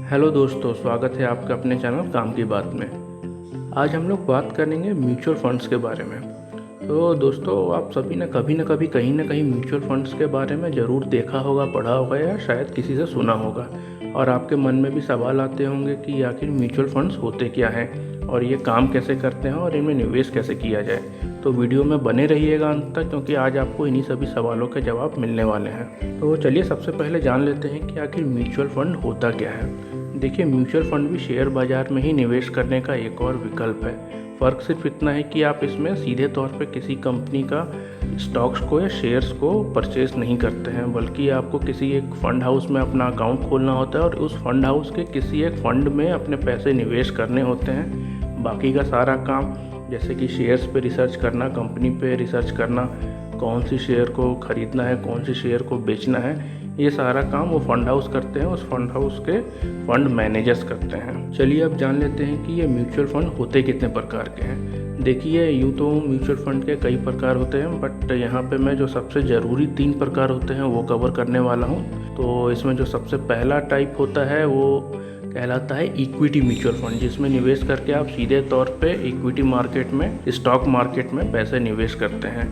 Hello दोस्तों, स्वागत है आपका अपने चैनल काम की बात में। आज हम लोग बात करेंगे म्यूचुअल फंड्स के बारे में। तो दोस्तों, आप सभी ने कभी ना कभी कहीं ना कहीं म्यूचुअल फंड्स के बारे में ज़रूर देखा होगा, पढ़ा होगा या शायद किसी से सुना होगा। और आपके मन में भी सवाल आते होंगे कि आखिर म्यूचुअल फंड्स होते क्या हैं और ये काम कैसे करते हैं और इनमें निवेश कैसे किया जाए। तो वीडियो में बने रहिएगा अंत तक, क्योंकि आज आपको इन्हीं सभी सवालों के जवाब मिलने वाले हैं। तो चलिए सबसे पहले जान लेते हैं कि आखिर म्यूचुअल फंड होता क्या है। देखिए, म्यूचुअल फंड भी शेयर बाजार में ही निवेश करने का एक और विकल्प है। फ़र्क सिर्फ इतना है कि आप इसमें सीधे तौर पे किसी कंपनी का स्टॉक्स को या शेयर्स को परचेज नहीं करते हैं, बल्कि आपको किसी एक फ़ंड हाउस में अपना अकाउंट खोलना होता है और उस फंड हाउस के किसी एक फ़ंड में अपने पैसे निवेश करने होते हैं। बाकी का सारा काम, जैसे कि शेयर्स पे रिसर्च करना, कंपनी पे रिसर्च करना, कौन सी शेयर को ख़रीदना है, कौन सी शेयर को बेचना है, ये सारा काम वो फंड हाउस करते हैं। उस फंड हाउस के फंड मैनेजर्स करते हैं। चलिए अब जान लेते हैं कि ये म्यूचुअल फंड होते कितने प्रकार के हैं। देखिए, यूँ तो म्यूचुअल फंड के कई प्रकार होते हैं, बट यहाँ पे मैं जो सबसे ज़रूरी 3 प्रकार होते हैं वो कवर करने वाला हूँ। तो इसमें जो सबसे पहला टाइप होता है वो कहलाता है इक्विटी म्यूचुअल फंड, जिसमें निवेश करके आप सीधे तौर पे इक्विटी मार्केट में, स्टॉक मार्केट में पैसे निवेश करते हैं।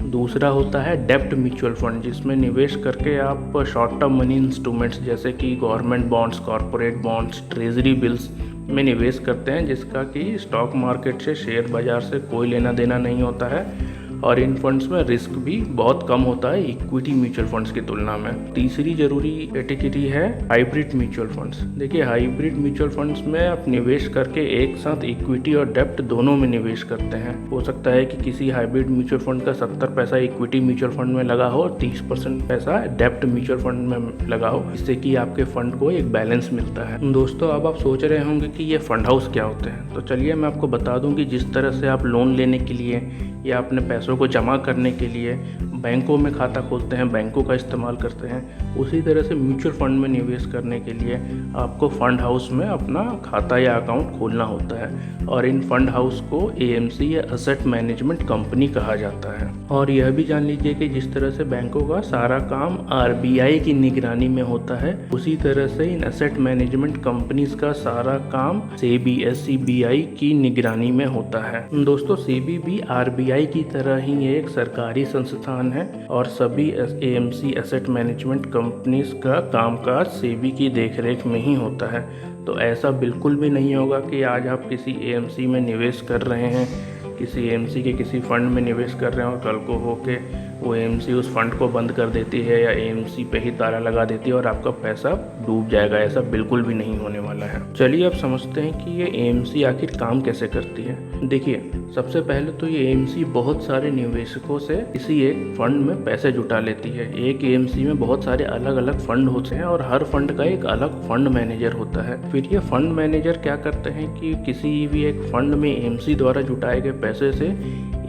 दूसरा होता है डेब्ट म्यूचुअल फंड, जिसमें निवेश करके आप शॉर्ट टर्म मनी इंस्ट्रूमेंट्स जैसे कि government bonds, corporate bonds, treasury bills में निवेश करते हैं, जिसका कि स्टॉक मार्केट से, शेयर बाज़ार से कोई लेना देना नहीं होता है और इन फंड्स में रिस्क भी बहुत कम होता है इक्विटी म्यूचुअल फंड्स की तुलना में। तीसरी जरूरी कैटेगरी है हाइब्रिड म्यूचुअल फंड्स। देखिए, हाइब्रिड म्यूचुअल फंड्स में आप निवेश करके एक साथ इक्विटी और डेब्ट दोनों में निवेश करते हैं। हो सकता है कि किसी हाइब्रिड म्यूचुअल फंड का 70 पैसा इक्विटी म्यूचुअल फंड में लगा हो और 30% पैसा डेब्ट म्यूचुअल फंड में लगा हो, जिससे कि आपके फंड को एक बैलेंस मिलता है। दोस्तों, अब आप सोच रहे होंगे कि ये फंड हाउस क्या होते हैं। तो चलिए मैं आपको बता दूं कि जिस तरह से आप लोन लेने के लिए या अपने पैसों को जमा करने के लिए बैंकों में खाता खोलते हैं, बैंकों का इस्तेमाल करते हैं, उसी तरह से म्यूचुअल फंड में निवेश करने के लिए आपको फंड हाउस में अपना खाता या अकाउंट खोलना होता है। और इन फंड हाउस को एएमसी या एसेट मैनेजमेंट कंपनी कहा जाता है। और यह भी जान लीजिए कि जिस तरह से बैंकों का सारा काम आरबीआई की निगरानी में होता है, उसी तरह से इन एसेट मैनेजमेंट कंपनीज का सारा काम सेबी एससीबीआई की निगरानी में होता है। दोस्तों, सेबी भी आरबीआई की तरह ही एक सरकारी संस्थान है और सभी एएमसी एसेट मैनेजमेंट कंपनीज का कामकाज सेबी की देखरेख में ही होता है। तो ऐसा बिल्कुल भी नहीं होगा कि आज आप किसी एएमसी में निवेश कर रहे हैं, किसी एएमसी के किसी फंड में निवेश कर रहे हैं और कल को होके वो एएमसी उस फंड को बंद कर देती है या एएमसी पे ही ताला लगा देती है और आपका पैसा डूब जाएगा। ऐसा बिल्कुल भी नहीं होने वाला है। चलिए अब समझते हैं कि ये एएमसी आखिर काम कैसे करती है। देखिए, सबसे पहले तो ये एएमसी बहुत सारे निवेशकों से किसी एक फंड में पैसे जुटा लेती है। एक एएमसी में बहुत सारे अलग अलग फंड होते हैं और हर फंड का एक अलग फंड मैनेजर होता है। फिर ये फंड मैनेजर क्या करते हैं कि किसी भी एक फंड में एएमसी द्वारा जुटाए गए पैसे से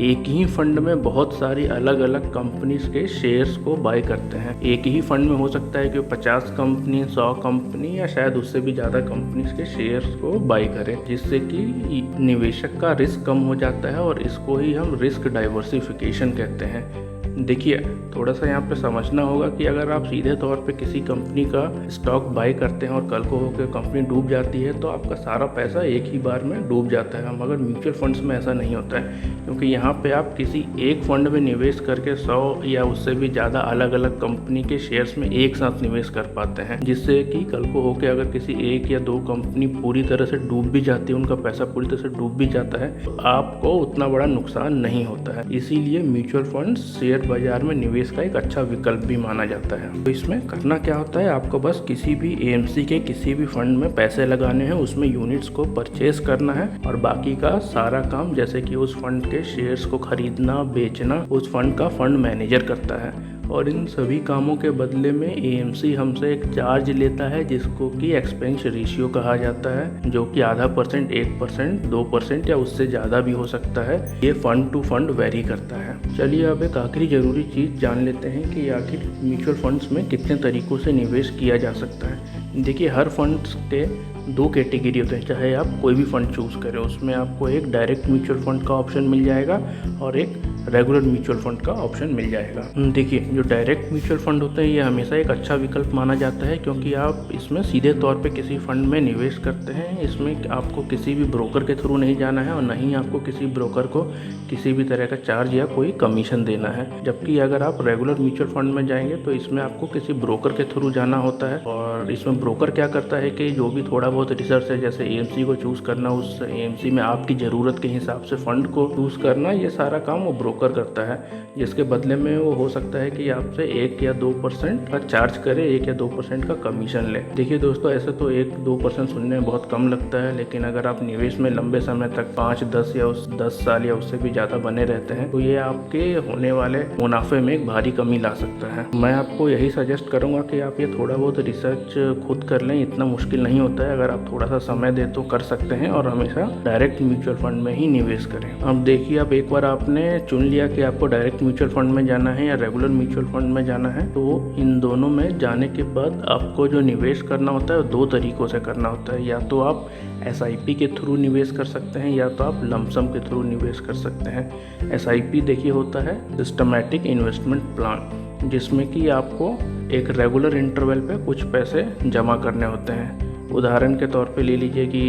एक ही फंड में बहुत सारी अलग अलग कंपनीज के शेयर्स को बाय करते हैं। एक ही फंड में हो सकता है कि 50 कंपनी, 100 कंपनी या शायद उससे भी ज़्यादा कंपनीज के शेयर्स को बाय करें, जिससे कि निवेशक का रिस्क कम हो जाता है और इसको ही हम रिस्क डाइवर्सिफिकेशन कहते हैं। देखिए, थोड़ा सा यहाँ पे समझना होगा कि अगर आप सीधे तौर पे किसी कंपनी का स्टॉक बाय करते हैं और कल को होकर कंपनी डूब जाती है तो आपका सारा पैसा एक ही बार में डूब जाता है। मगर म्यूचुअल फंड्स में ऐसा नहीं होता है, क्योंकि यहाँ पे आप किसी एक फंड में निवेश करके 100 या उससे भी ज़्यादा अलग अलग कंपनी के शेयर्स में एक साथ निवेश कर पाते हैं, जिससे कि कल को होकर अगर किसी एक या दो कंपनी पूरी तरह से डूब भी जाती है, उनका पैसा पूरी तरह से डूब भी जाता है, तो आपको उतना बड़ा नुकसान नहीं होता है। इसीलिए म्यूचुअल फंड शेयर बाजार में निवेश का एक अच्छा विकल्प भी माना जाता है। तो इसमें करना क्या होता है, आपको बस किसी भी एएमसी के किसी भी फंड में पैसे लगाने हैं, उसमें यूनिट्स को परचेज करना है और बाकी का सारा काम, जैसे कि उस फंड के शेयर्स को खरीदना, बेचना, उस फंड का फंड मैनेजर करता है। और इन सभी कामों के बदले में एएमसी हमसे एक चार्ज लेता है, जिसको कि एक्सपेंस रेशियो कहा जाता है, जो कि आधा %, 1%, 2% या उससे ज़्यादा भी हो सकता है। ये फंड टू फंड वेरी करता है। चलिए अब एक आखिरी ज़रूरी चीज़ जान लेते हैं कि आखिर म्यूचुअल फंड्स में कितने तरीक़ों से निवेश किया जा सकता है। देखिए, हर फंड्स के दो कैटेगरी होते हैं, चाहे आप कोई भी फ़ंड चूज़ करें। उसमें आपको एक डायरेक्ट म्यूचुअल फ़ंड का ऑप्शन मिल जाएगा और एक रेगुलर म्यूचुअल फ़ंड का ऑप्शन मिल जाएगा। देखिए, जो डायरेक्ट म्यूचुअल फ़ंड होते हैं ये हमेशा एक अच्छा विकल्प माना जाता है, क्योंकि आप इसमें सीधे तौर पे किसी फ़ंड में निवेश करते हैं। इसमें आपको किसी भी ब्रोकर के थ्रू नहीं जाना है और न ही आपको किसी ब्रोकर को किसी भी तरह का चार्ज या कोई कमीशन देना है। जबकि अगर आप रेगुलर म्यूचुअल फ़ंड में जाएंगे तो इसमें आपको किसी ब्रोकर के थ्रू जाना होता है, और इसमें ब्रोकर क्या करता है कि जो भी थोड़ा बहुत रिसर्च है, जैसे एएमसी को चूज़ करना, उस एएमसी में आपकी ज़रूरत के हिसाब से फ़ंड को चूज़ करना, ये सारा काम वो ब्रोकर करता है। जिसके बदले में वो हो सकता है कि आपसे 1 या 2% का चार्ज करे, 1 या 2% का कमीशन ले। देखिए दोस्तों, ऐसे तो 1-2% सुनने में बहुत कम लगता है, लेकिन अगर आप निवेश में लंबे समय तक 5-10 साल या उससे भी ज़्यादा बने रहते हैं तो ये आपके होने वाले मुनाफे में एक भारी कमी ला सकता है। मैं आपको यही सजेस्ट करूँगा कि आप ये थोड़ा बहुत रिसर्च खुद कर लें। इतना मुश्किल नहीं होता है, अगर आप थोड़ा सा समय दें तो कर सकते हैं, और हमेशा डायरेक्ट म्यूचुअल फंड में ही निवेश करें। अब देखिए, अब एक बार आपने चुन लिया कि आपको डायरेक्ट म्यूचुअल फंड में जाना है या रेगुलर म्यूचुअल फंड में जाना है, तो इन दोनों में जाने के बाद आपको जो निवेश करना होता है वो 2 तरीक़ों से करना होता है। या तो आप SIP के थ्रू निवेश कर सकते हैं, या तो आप लमसम के थ्रू निवेश कर सकते हैं। SIP देखिए होता है सिस्टमैटिक इन्वेस्टमेंट प्लान, जिसमें कि आपको एक रेगुलर इंटरवल पे कुछ पैसे जमा करने होते हैं। उदाहरण के तौर पे ले लीजिए कि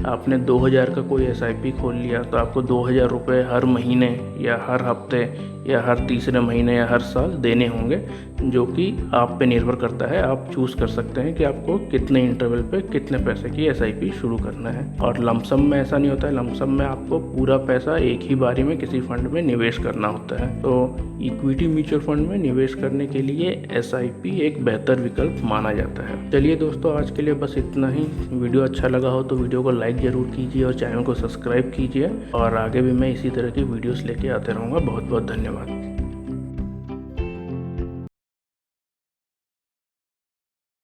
आपने 2000 का कोई SIP खोल लिया, तो आपको 2000 रुपये हर महीने या हर हफ्ते या हर तीसरे महीने या हर साल देने होंगे, जो कि आप पे निर्भर करता है। आप चूज़ कर सकते हैं कि आपको कितने इंटरवल पे कितने पैसे की SIP शुरू करना है। और लमसम में ऐसा नहीं होता है, लमसम में आपको पूरा पैसा एक ही बारी में किसी फंड में निवेश करना होता है। तो इक्विटी म्यूचुअल फंड में निवेश करने के लिए SIP एक बेहतर विकल्प माना जाता है। चलिए दोस्तों, आज के लिए बस इतना ही। वीडियो अच्छा लगा हो तो वीडियो को लाइक ज़रूर कीजिए और चैनल को सब्सक्राइब कीजिए, और आगे भी मैं इसी तरह की वीडियोस लेके आते रहूँगा। बहुत बहुत धन्यवाद।